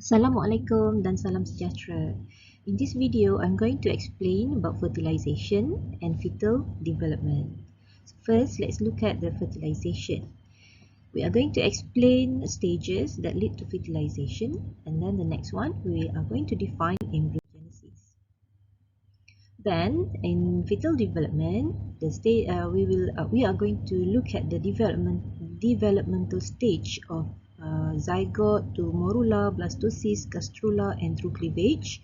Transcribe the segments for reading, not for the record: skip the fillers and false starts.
Assalamualaikum dan salam sejahtera. In this video, I'm going to explain about fertilization and fetal development. So first, let's look at the fertilization. We are going to explain stages that lead to fertilization, and then the next one, we are going to define embryogenesis. Then, in fetal development, we are going to look at the developmental stage of zygote to morula, blastocyst, gastrula, and through cleavage,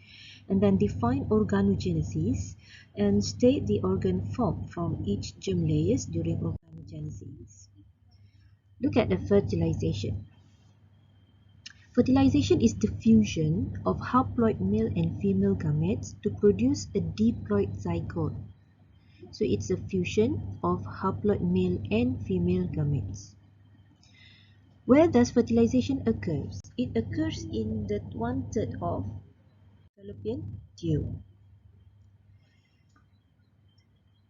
and then define organogenesis and state the organ formed from each germ layers during organogenesis. Look at the fertilization. Fertilization is the fusion of haploid male and female gametes to produce a diploid zygote. So it's a fusion of haploid male and female gametes. Where does fertilization occur? It occurs in the 1/3 of fallopian tube.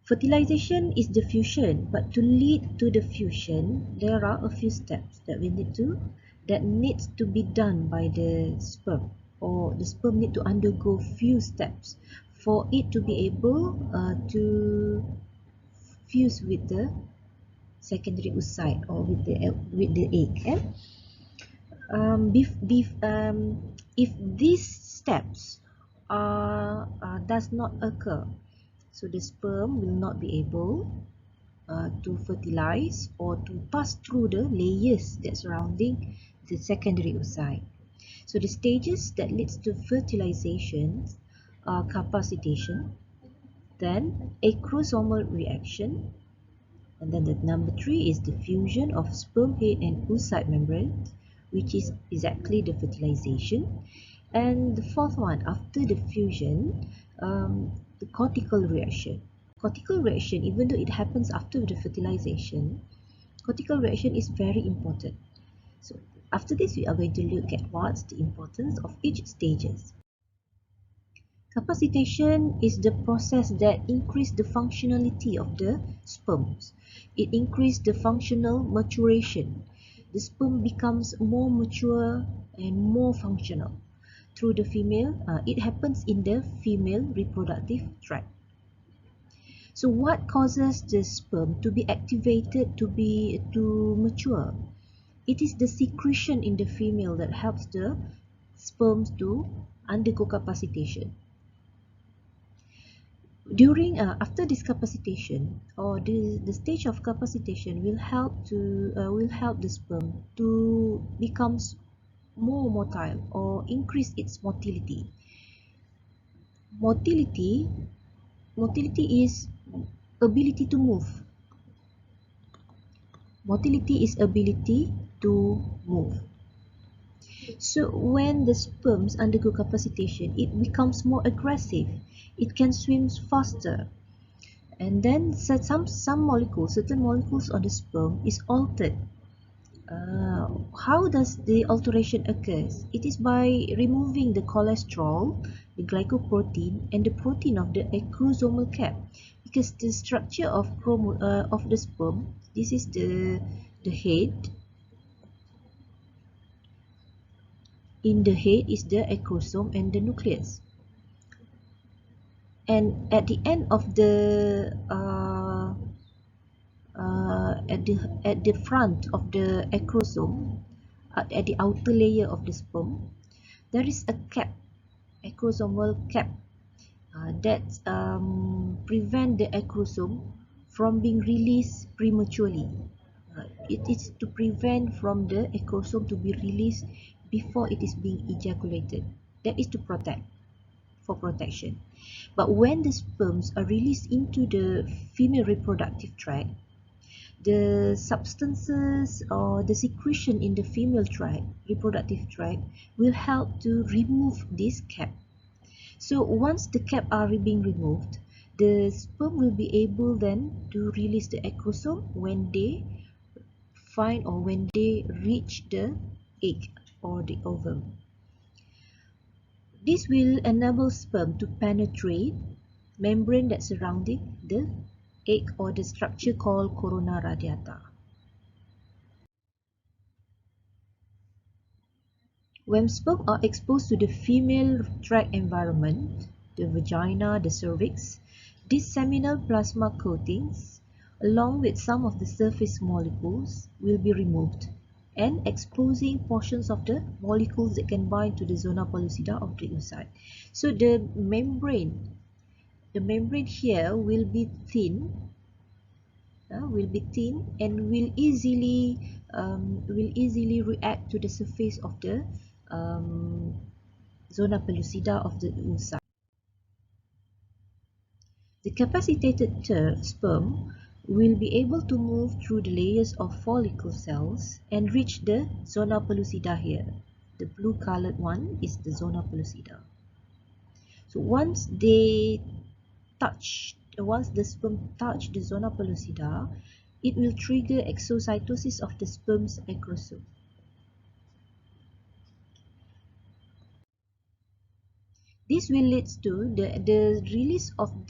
Fertilization is the fusion, but to lead to the fusion, there are a few steps that needs to be done by the sperm, or the sperm need to undergo few steps for it to be able to fuse with the secondary oocyte or with the egg. If these steps does not occur, so the sperm will not be able to fertilize or to pass through the layers that surrounding the secondary oocyte. So the stages that leads to fertilization are capacitation, then acrosomal reaction, and then the number 3 is the fusion of sperm head and oocyte membrane, which is exactly the fertilization. And the fourth one, after the fusion, the cortical reaction. Cortical reaction, even though it happens after the fertilization, cortical reaction is very important. So after this, we are going to look at what's the importance of each stages. Capacitation is the process that increases the functionality of the sperms. It increases the functional maturation. The sperm becomes more mature and more functional. Through the female, it happens in the female reproductive tract. So what causes the sperm to be activated to mature? It is the secretion in the female that helps the sperms to undergo capacitation. After this capacitation, or the stage of capacitation will help the sperm to become more motile or increase its motility. Motility is ability to move. Motility is ability to move. So when the sperms undergo capacitation, it becomes more aggressive. It can swim faster. And then certain molecules on the sperm is altered. How does the alteration occur? It is by removing the cholesterol, the glycoprotein, and the protein of the acrosomal cap. Because the structure of the sperm, this is the head. In the head is the acrosome and the nucleus. And at the end of the at the front of the acrosome, at the outer layer of the sperm, there is a cap, acrosomal cap, that prevent the acrosome from being released prematurely. It is to prevent from the acrosome to be released before it is being ejaculated. That is to protect, for protection. But when the sperms are released into the female reproductive tract, the substances or the secretion in the female reproductive tract will help to remove this cap. So once the cap are being removed, the sperm will be able then to release the acrosome when they reach the egg or the ovum. This will enable sperm to penetrate membrane that surrounding the egg or the structure called corona radiata. When sperm are exposed to the female tract environment, the vagina, the cervix, these seminal plasma coatings, along with some of the surface molecules, will be removed and exposing portions of the molecules that can bind to the zona pellucida of the oocyte. So the membrane here will be thin, and will easily react to the surface of the zona pellucida of the oocyte. The capacitated sperm will be able to move through the layers of follicle cells and reach the zona pellucida here. The blue colored one is the zona pellucida. So once the sperm touch the zona pellucida, it will trigger exocytosis of the sperm's acrosome. This will lead to the release of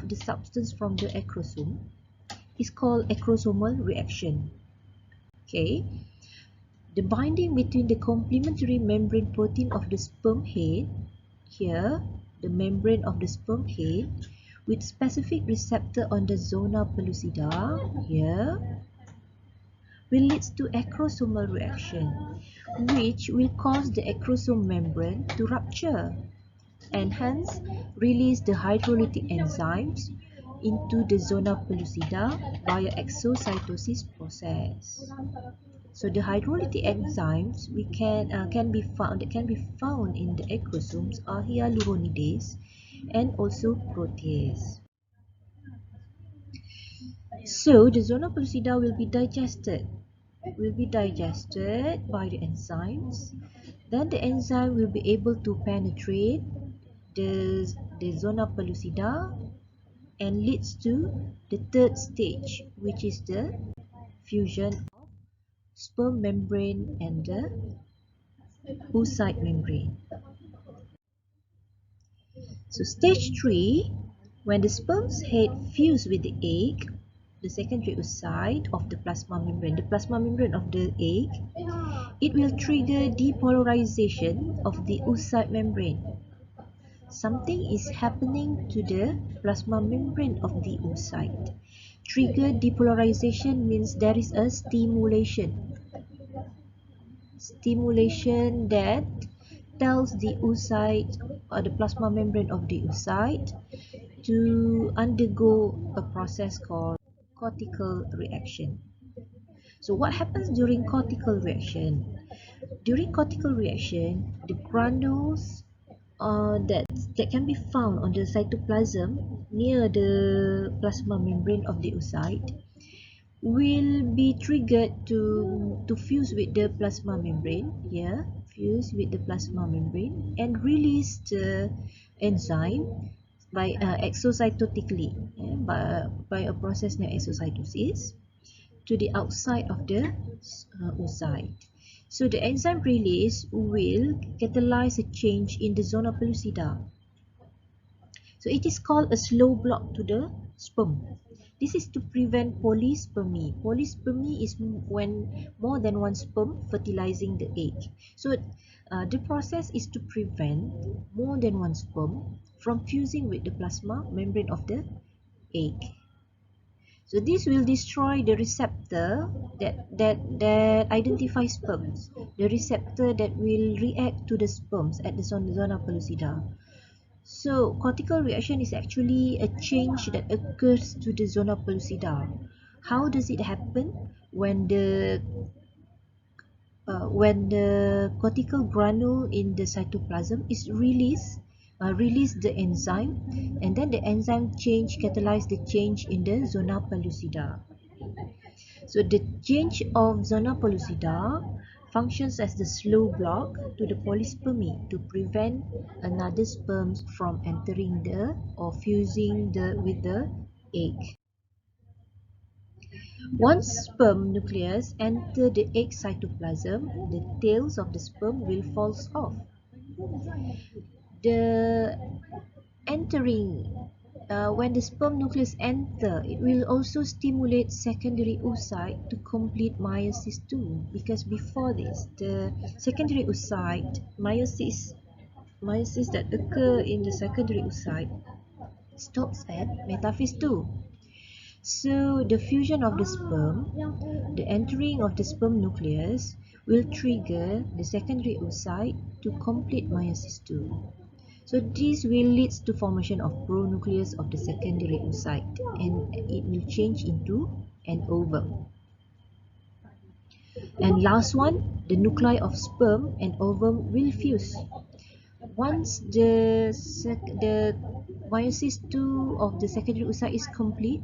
the substance from the acrosome is called acrosomal reaction. Okay, the binding between the complementary membrane protein of the sperm head here, the membrane of the sperm head, with specific receptor on the zona pellucida here, will lead to acrosomal reaction, which will cause the acrosome membrane to rupture and hence release the hydrolytic enzymes into the zona pellucida via exocytosis process. So the hydrolytic enzymes can be found in the acrosomes are hyaluronidase and also protease. So the zona pellucida will be digested by the enzymes. Then the enzyme will be able to penetrate the zona pellucida and leads to the third stage, which is the fusion of sperm membrane and the oocyte membrane. So stage 3, when the sperm's head fuse with the egg, the secondary oocyte of the plasma membrane of the egg, it will trigger depolarization of the oocyte membrane. Something is happening to the plasma membrane of the oocyte. Trigger depolarization means there is a stimulation that tells the oocyte or the plasma membrane of the oocyte to undergo a process called cortical reaction. So what happens during cortical reaction? During cortical reaction, the granules that can be found on the cytoplasm near the plasma membrane of the oocyte will be triggered to fuse with the plasma membrane here, and release the enzyme by exocytotically, by a process named exocytosis, to the outside of the oocyte. So the enzyme release will catalyze a change in the zona pellucida. So it is called a slow block to the sperm. This is to prevent polyspermy. Polyspermy is when more than one sperm fertilizing the egg. So the process is to prevent more than one sperm from fusing with the plasma membrane of the egg. So this will destroy the receptor that identifies sperms, the receptor that will react to the sperms at the zona pellucida. So cortical reaction is actually a change that occurs to the zona pellucida. How does it happen? When the cortical granule in the cytoplasm is release the enzyme, and then the enzyme catalyze the change in the zona pellucida. So the change of zona pellucida functions as the slow block to the polyspermy to prevent another sperm from entering or fusing with the egg. Once sperm nucleus enter the egg cytoplasm, the tails of the sperm will fall off. The entering when the sperm nucleus enter, it will also stimulate secondary oocyte to complete meiosis too. Because before this, the secondary oocyte meiosis that occur in the secondary oocyte stops at metaphase 2. So the fusion of the sperm, the entering of the sperm nucleus will trigger the secondary oocyte to complete meiosis 2. So this will lead to formation of pronucleus of the secondary oocyte, and it will change into an ovum. And last one, the nuclei of sperm and ovum will fuse. Once the meiosis 2 of the secondary oocyte is complete,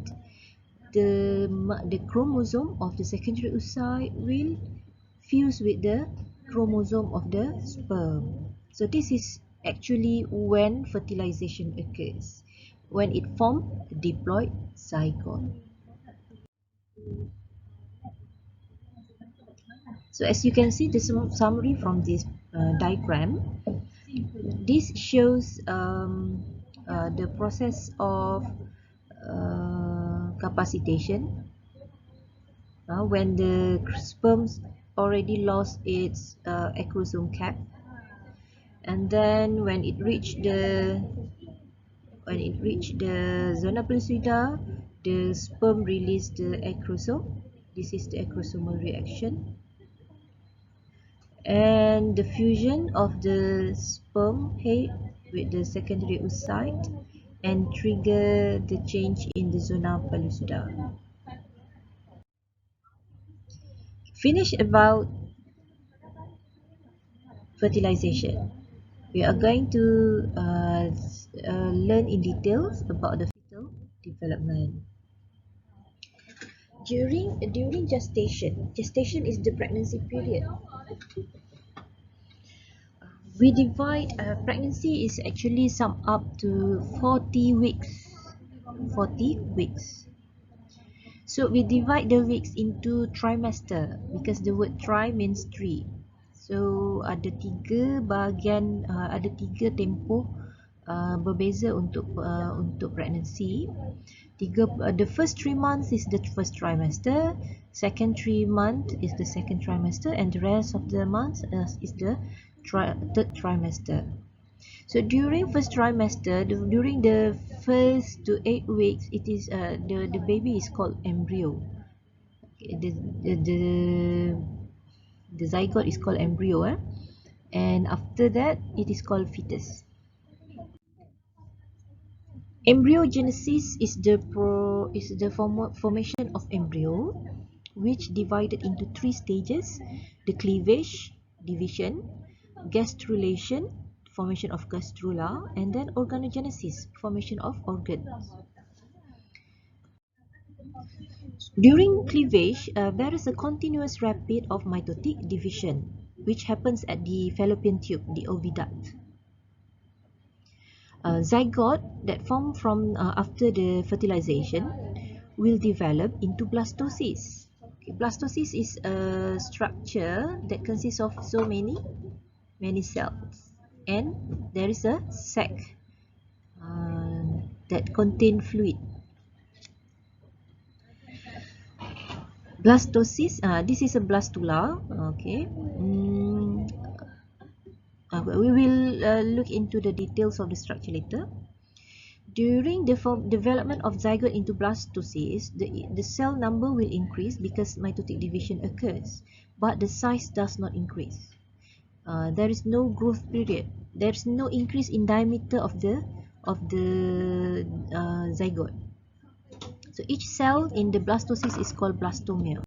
the chromosome of the secondary oocyte will fuse with the chromosome of the sperm. So this is actually when fertilization occurs, when it forms a diploid zygote. So as you can see, this summary from this diagram. This shows the process of capacitation when the sperms already lost its acrosome cap, and then when it reached the zona pellucida, the sperm released the acrosome. This is the acrosomal reaction, and the fusion of the sperm head with the secondary oocyte and trigger the change in the zona pellucida. Finish about fertilization. We are going to learn in details about the fetal development. During gestation is the pregnancy period. We divide pregnancy is actually sum up to 40 weeks. 40 weeks. So we divide the weeks into trimester because the word tri means 3. So ada 3 bahagian, ada 3 tempoh berbeza untuk pregnancy. The first 3 months is the first trimester, second 3 months is the second trimester, and the rest of the months is the third trimester. So during first trimester, during the first to 8 weeks, it is the baby is called embryo. Okay, the zygote is called embryo, and after that it is called fetus. Embryogenesis is the formation of embryo, which divided into 3 stages: the cleavage, division; gastrulation, formation of gastrula; and then organogenesis, formation of organs. During cleavage, there is a continuous rapid of mitotic division, which happens at the fallopian tube, the oviduct. Zygote that form from after the fertilization will develop into blastocyst. Okay, blastocyst is a structure that consists of so many cells, and there is a sac that contain fluid. Blastocyst, this is a blastula. Okay, we will look into the details of the structure later. During the development of zygote into blastocyst, the cell number will increase because mitotic division occurs, but the size does not increase. There is no growth period. There is no increase in diameter of the zygote. So each cell in the blastocyst is called blastomere.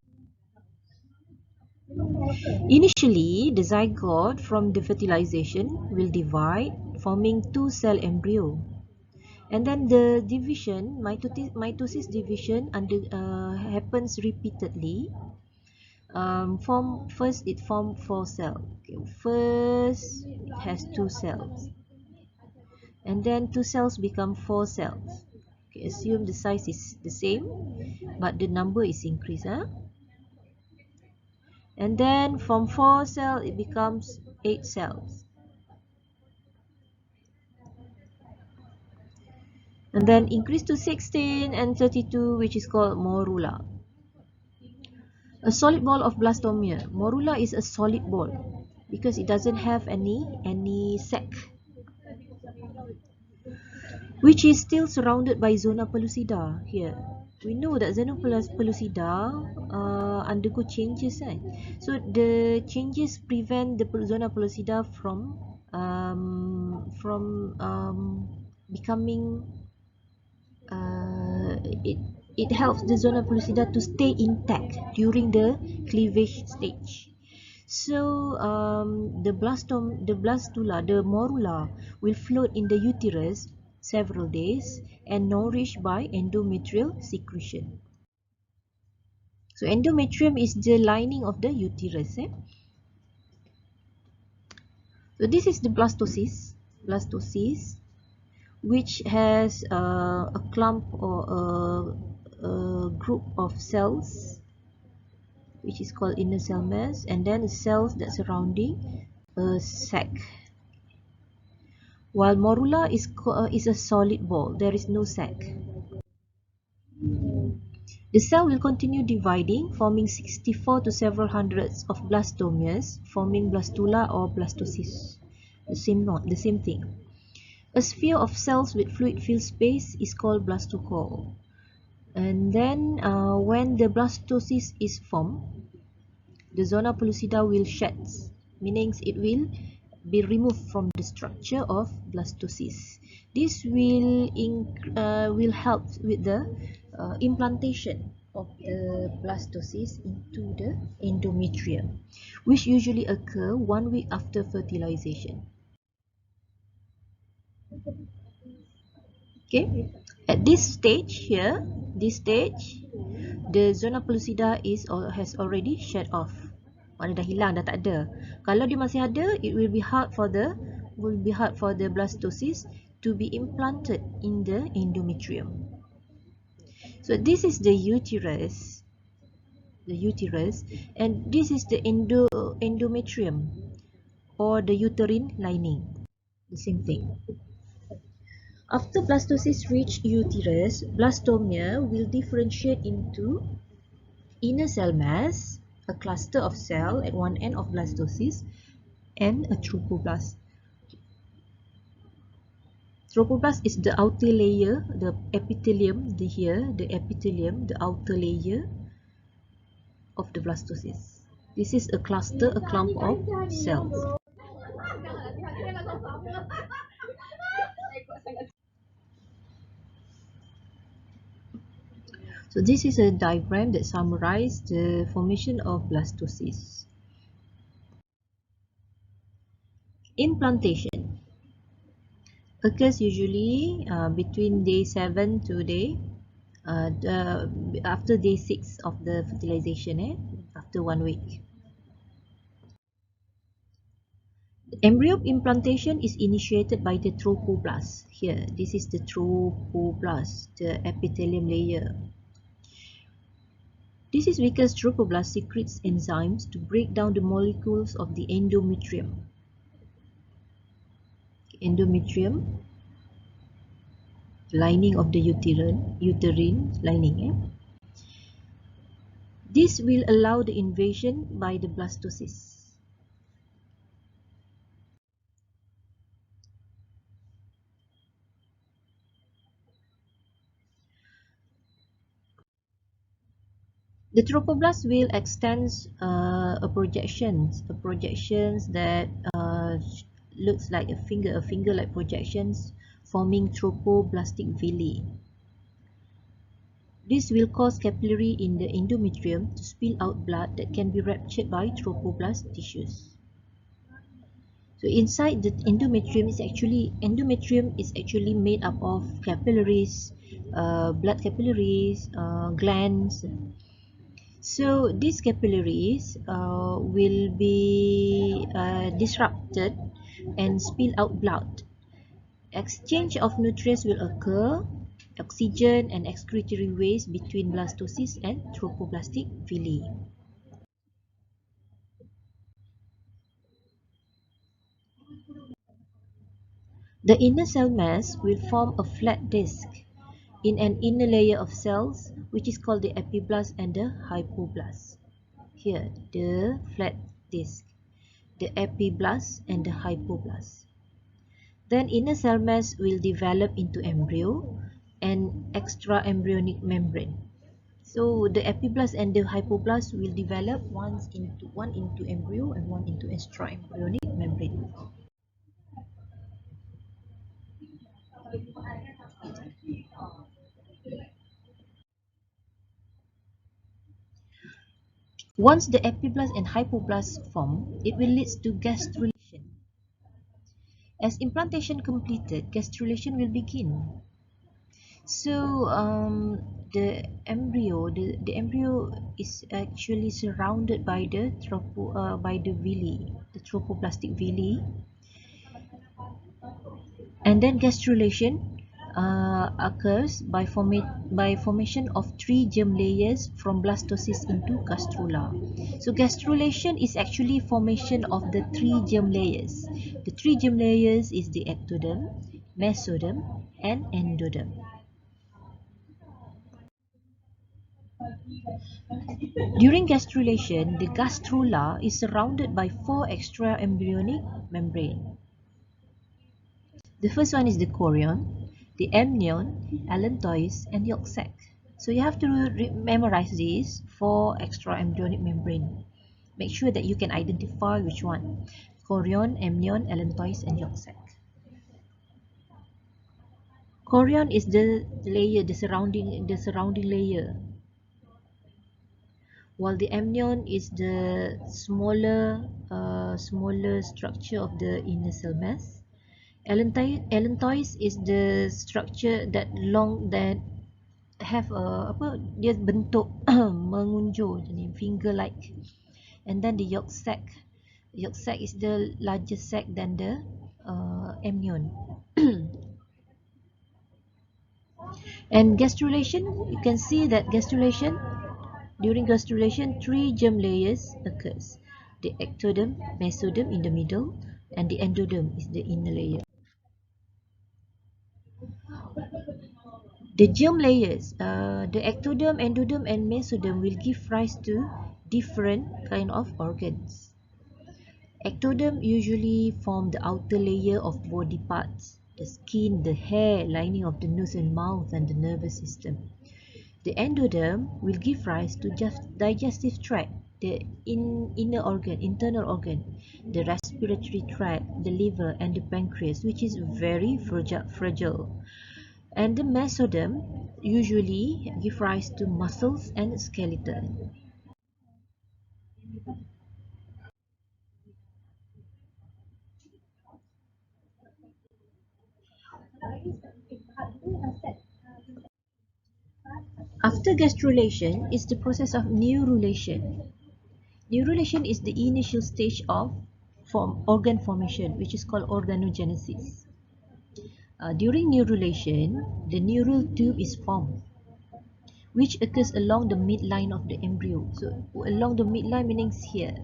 Initially, the zygote from the fertilization will divide, forming 2-cell embryo. And then the division, mitosis division happens repeatedly. First it forms 4 cells. Okay, first it has 2 cells, and then 2 cells become 4 cells. Okay, assume the size is the same, but the number is increased. And then from 4 cells it becomes 8 cells. And then increase to 16 and 32, which is called morula. A solid ball of blastomere. Morula is a solid ball because it doesn't have any sac, which is still surrounded by zona pellucida here. We know that zona pellucida undergo changes, right? So the changes prevent the zona pellucida from becoming it it helps the zona pellucida to stay intact during the cleavage stage. So the blastula, the morula will float in the uterus several days and nourished by endometrial secretion. So endometrium is the lining of the uterus. So this is the blastocyst, which has a clump or a group of cells, which is called inner cell mass, and then the cells that surrounding a sac. While morula is a solid ball, there is no sac. The cell will continue dividing, forming 64 to several hundreds of blastomeres, forming blastula or blastocyst. The same thing. A sphere of cells with fluid-filled space is called blastocore. And then when the blastocyst is formed, the zona pellucida will shed, meaning it will be removed from the structure of blastocyst. This will help with the implantation of the blastocyst into the endometrium, which usually occur 1 week after fertilization. Okay, at this stage here, the zona pellucida has already shed off. Mana dah hilang, dah tak ada. Kalau dia masih ada, it will be hard for the blastocyst to be implanted in the endometrium. So this is the uterus, and this is the endometrium or the uterine lining. The same thing. After blastocyst reach uterus, blastomere will differentiate into inner cell mass, a cluster of cell at one end of blastocyst, and a trophoblast. Trophoblast is the outer layer, the epithelium, the outer layer of the blastocyst. This is a cluster, a clump of cells. So this is a diagram that summarizes the formation of blastocysts. Implantation occurs usually between day 7 to after day 6 of the fertilization, after 1 week. Embryo implantation is initiated by the trophoblast. Here, this is the trophoblast, the epithelium layer. This is because trophoblast secretes enzymes to break down the molecules of the endometrium. Endometrium, lining of the uterine lining. This will allow the invasion by the blastocyst. The trophoblast will extend a projections that looks like a finger-like projections, forming trophoblastic villi. This will cause capillary in the endometrium to spill out blood that can be ruptured by trophoblast tissues. So inside the endometrium is actually made up of capillaries, blood capillaries, glands. So these capillaries will be disrupted and spill out blood. Exchange of nutrients will occur, oxygen and excretory waste between blastocyst and trophoblastic villi. The inner cell mass will form a flat disc in an inner layer of cells, which is called the epiblast and the hypoblast. Here, the flat disc, the epiblast and the hypoblast. Then inner cell mass will develop into embryo and extraembryonic membrane. So the epiblast and the hypoblast will develop one into embryo and one into extraembryonic membrane. Once the epiblast and hypoblast form, it will lead to gastrulation. As implantation completed, gastrulation will begin. So the embryo is actually surrounded by the villi, the tropoplastic villi, and then gastrulation occurs by formation of 3 germ layers from blastocyst into gastrula. So gastrulation is actually formation of the 3 germ layers. The 3 germ layers is the ectoderm, mesoderm, and endoderm. During gastrulation, the gastrula is surrounded by 4 extraembryonic membranes. The first one is the chorion, the amnion, allantois, and yolk sac. So you have to memorize these 4 extraembryonic membrane. Make sure that you can identify which one. Chorion, amnion, allantois, and yolk sac. Chorion is the layer, the surrounding layer, while the amnion is the smaller structure of the inner cell mass. Allantois is the structure that have dia bentuk mengunjur jenis finger like. And then the yolk sac is the larger sac than the amnion. And gastrulation, you can see that during gastrulation 3 germ layers occurs. The ectoderm, mesoderm in the middle, and the endoderm is the inner layer. The germ layers, the ectoderm, endoderm, and mesoderm will give rise to different kind of organs. Ectoderm usually form the outer layer of body parts, the skin, the hair, lining of the nose and mouth, and the nervous system. The endoderm will give rise to digestive tract, the internal organ, the respiratory tract, the liver, and the pancreas, which is very fragile. And the mesoderm usually give rise to muscles and skeleton. After gastrulation is the process of neurulation. Neurulation is the initial stage of organ formation, which is called organogenesis. During neurulation, the neural tube is formed, which occurs along the midline of the embryo. So along the midline means here.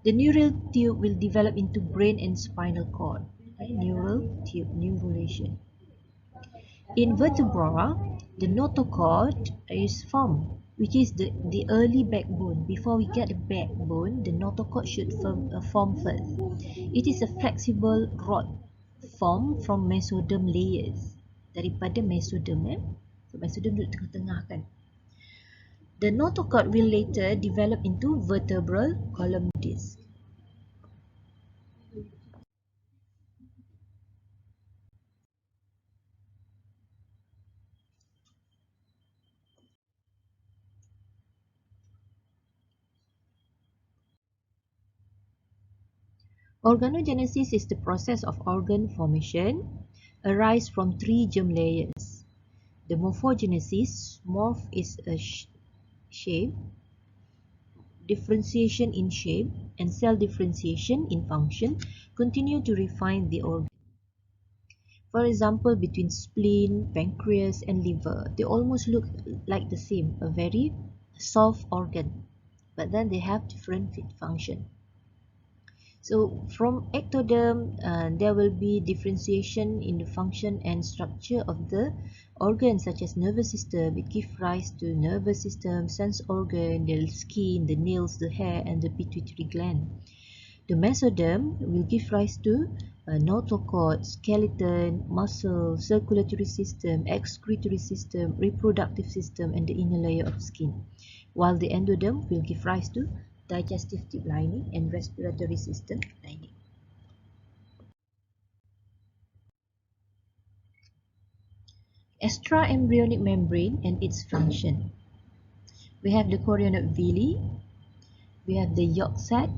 The neural tube will develop into brain and spinal cord. Neural tube, neurulation. In vertebra, the notochord is formed, which is the early backbone. Before we get the backbone, the notochord should form first. It is a flexible rod formed from mesoderm layers. Daripada mesoderm, So mesoderm duduk tengah-tengah kan. The notochord will later develop into vertebral column disc. Organogenesis is the process of organ formation arise from 3 germ layers. The morphogenesis, morph is a shape, differentiation in shape, and cell differentiation in function continue to refine the organ. For example, between spleen, pancreas, and liver, they almost look like the same, a very soft organ, but then they have different function. So from ectoderm, there will be differentiation in the function and structure of the organs such as nervous system. It gives rise to nervous system, sense organ, the skin, the nails, the hair, and the pituitary gland. The mesoderm will give rise to notochord, skeleton, muscle, circulatory system, excretory system, reproductive system, and the inner layer of skin. While the endoderm will give rise to digestive tube lining and respiratory system lining. Extraembryonic membrane and its function. We have the chorioid villi, we have the yolk sac,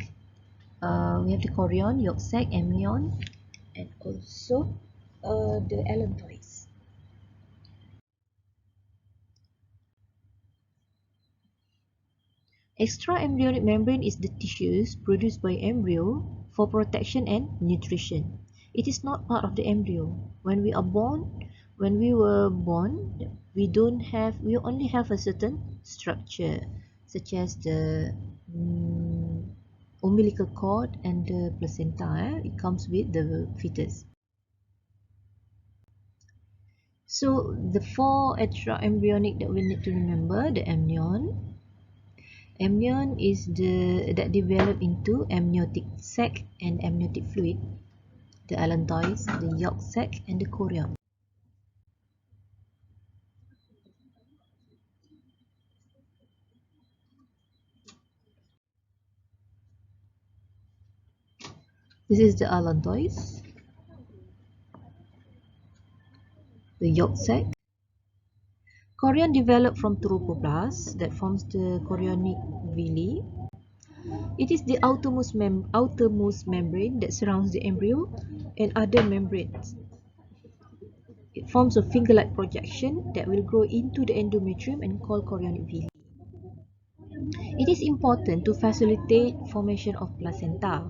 we have the chorion, yolk sac, amnion, and also the allantois. Extraembryonic membrane is the tissues produced by embryo for protection and nutrition. It is not part of the embryo. When we were born, we only have a certain structure, such as the umbilical cord and the placenta. It comes with the fetus. So the four extraembryonic that we need to remember: the amnion. Amnion is that develop into amniotic sac and amniotic fluid, the allantois, the yolk sac, and the chorion. This is the allantois, the yolk sac. Chorion developed from trophoblast that forms the chorionic villi. It is the outermost membrane that surrounds the embryo and other membranes. It forms a finger-like projection that will grow into the endometrium and called chorionic villi. It is important to facilitate formation of placenta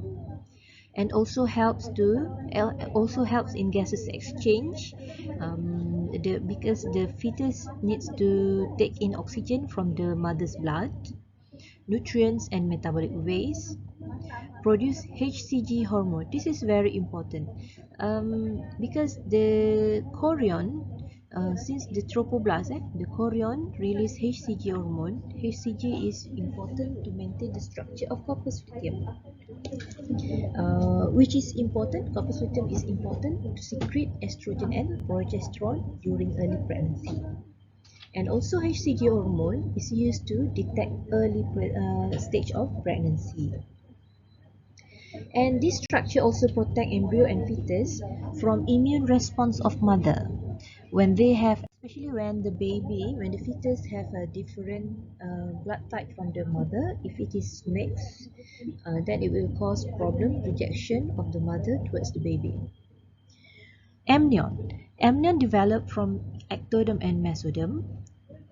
and also helps in gases exchange, because the fetus needs to take in oxygen from the mother's blood, nutrients and metabolic waste, produce HCG hormone. This is very important, because the chorion, since the trophoblast, the chorion release HCG hormone. HCG is important to maintain the structure of corpus luteum, which is important. Corpus luteum is important to secrete estrogen and progesterone during early pregnancy. And also HCG hormone is used to detect early stage of pregnancy. And this structure also protect embryo and fetus from immune response of mother when they have, especially when the fetus have a different blood type from the mother. If it is mixed, then it will cause problem, rejection of the mother towards the baby. Amnion developed from ectoderm and mesoderm,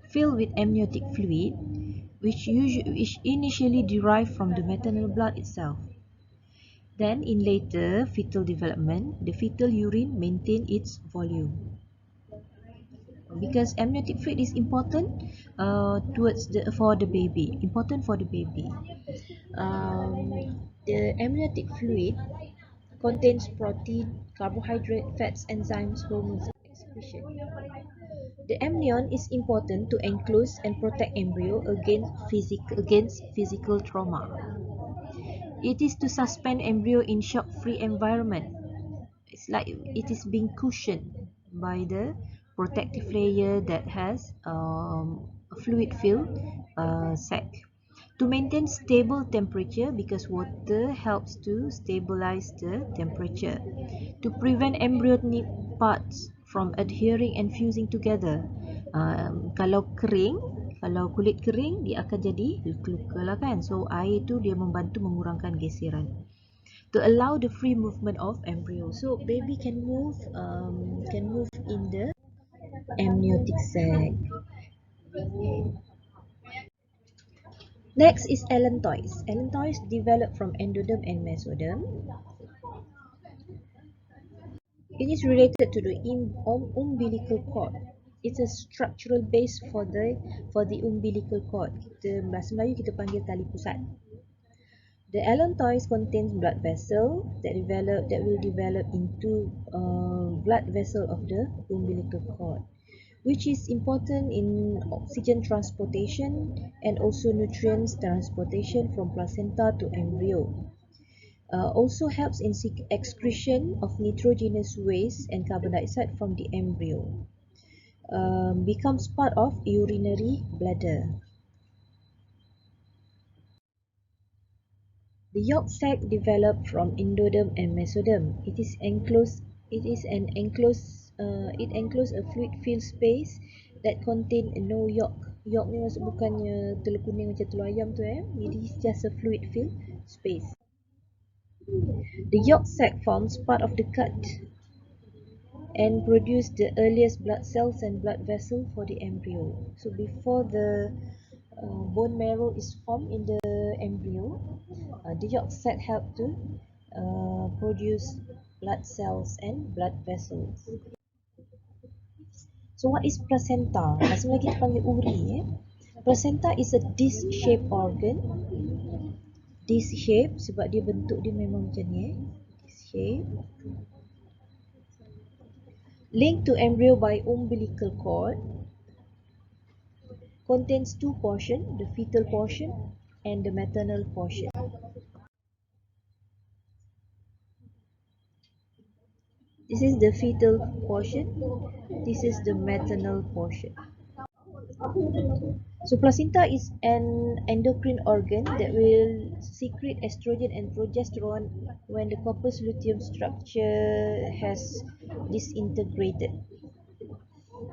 filled with amniotic fluid, which initially derived from the maternal blood itself. Then, in later fetal development, the fetal urine maintained its volume. Because amniotic fluid is important for the baby. The amniotic fluid contains protein, carbohydrate, fats, enzymes, hormones, and excretion. The amnion is important to enclose and protect embryo against physical trauma. It is to suspend embryo in shock-free environment. It's like it is being cushioned by the protective layer that has a fluid-filled sac. To maintain stable temperature, because water helps to stabilize the temperature. To prevent embryonic parts from adhering and fusing together. Kalau kulit kering, dia akan jadi luka lah kan. So air tu dia membantu mengurangkan geseran. To allow the free movement of embryo. So baby can move in the amniotic sac. Next is allantois. Allantois developed from endoderm and mesoderm. It is related to the umbilical cord. It's a structural base for the umbilical cord. Bahasa Melayu kita panggil tali pusat. The allantois contains blood vessel that will develop into blood vessel of the umbilical cord, which is important in oxygen transportation and also nutrients transportation from placenta to embryo. Also helps in excretion of nitrogenous waste and carbon dioxide from the embryo. Becomes part of urinary bladder. The yolk sac developed from endoderm and mesoderm. It is enclosed. It is an enclosed. It encloses a fluid-filled space that contain no yolk. Yolk ni maksud bukannya telur kuning macam telur ayam tu It is just a fluid-filled space. The yolk sac forms part of the gut and produce the earliest blood cells and blood vessel for the embryo. So before the bone marrow is formed in the embryo, the yolk sac help to produce blood cells and blood vessels. So what is placenta? Sebenarnya kita panggil uri. Placenta is a disc-shaped organ. Disc-shaped sebab dia bentuk dia memang macam ni. Disc-shaped. Linked to embryo by umbilical cord. Contains two portions, the fetal portion and the maternal portion. This is the fetal portion. This is the maternal portion. So placenta is an endocrine organ that will secrete estrogen and progesterone when the corpus luteum structure has disintegrated,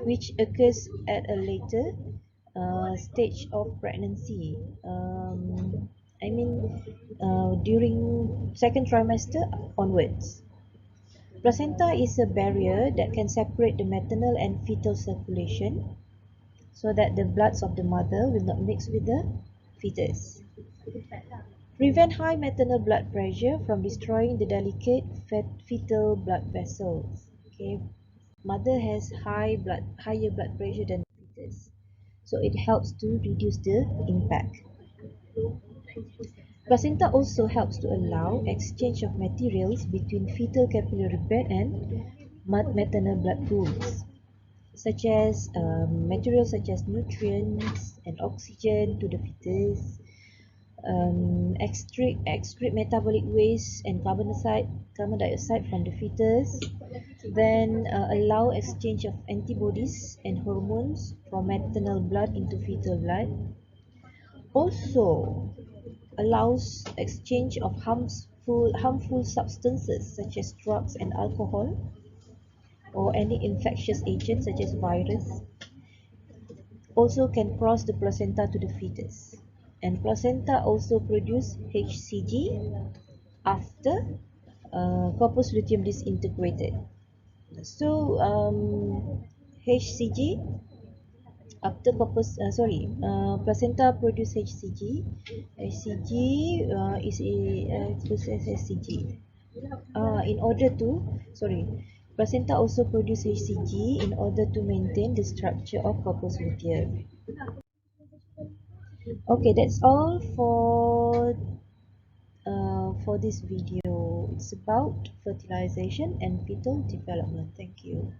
which occurs at a later stage of pregnancy. During second trimester onwards. Placenta is a barrier that can separate the maternal and fetal circulation so that the bloods of the mother will not mix with the fetus. Prevent high maternal blood pressure from destroying the delicate fetal blood vessels. Okay, mother has higher blood pressure than the fetus, so it helps to reduce the impact. Placenta also helps to allow exchange of materials between fetal capillary bed and maternal blood pools, such as materials such as nutrients and oxygen to the fetus, excrete metabolic waste and carbon dioxide from the fetus, then allow exchange of antibodies and hormones from maternal blood into fetal blood. Also allows exchange of harmful substances such as drugs and alcohol or any infectious agent such as virus. Also can cross the placenta to the fetus. And placenta also produce HCG after corpus luteum disintegrated. So HCG after placenta produce HCG. HCG produces HCG placenta also produce HCG in order to maintain the structure of corpus luteum. Okay, that's all for this video. It's about fertilization and fetal development. Thank you.